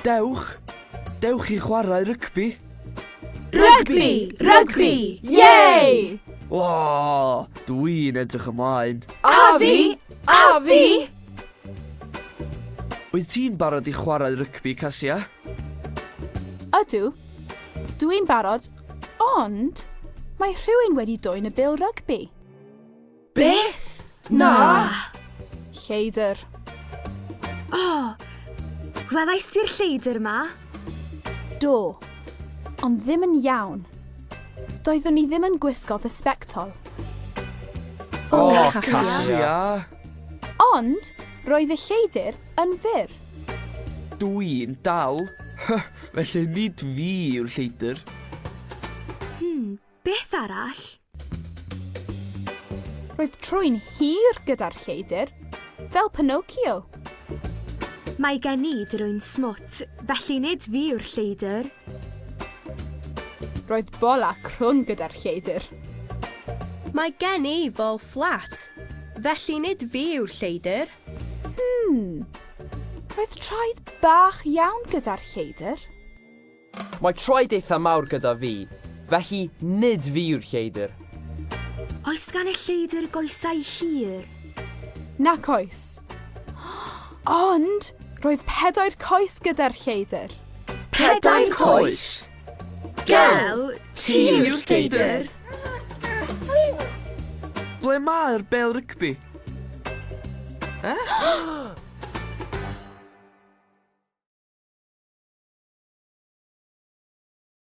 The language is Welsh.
Dewch i chwarae rygbi. Rygbi! Rygbi! Yay! O, dwi'n edrych ymlaen. A fi! A fi! Wyt ti'n barod i chwarae rygbi, Cassia? Ydw, dwi'n barod, ond mae rhywun wedi dwyn y bil rygbi. Beth? Na! Lleidr. Welais ti'r lleidr ma? Do, ond ddim yn iawn. Doeddwn ni ddim yn gwisgo fy sbectol. O, Cassia. Cassia. Ond, roedd y lleidr yn fyr. Dwi'n dal. Felly nid fi yw'r lleidr. Beth arall? Roedd trwy'n hir gyda'r lleidr, fel Pinocchio. Mae gen i drwy'n smwt, felly nid fi yw'r lleidr. Roedd bola crwn gyda'r lleidr. Mae gen i fol fflat, felly nid fi yw'r lleidr. Roedd traed bach iawn gyda'r lleidr. Mae traed eitha mawr gyda fi, felly nid fi yw'r lleidr. Oes gan y lleidr goesau hir? Nac oes. Ond, roedd 4 coes gyda'r lleidr. Pedair coes! Gel, Ti yw'r lleidr! Ble mae'r bel rygbi?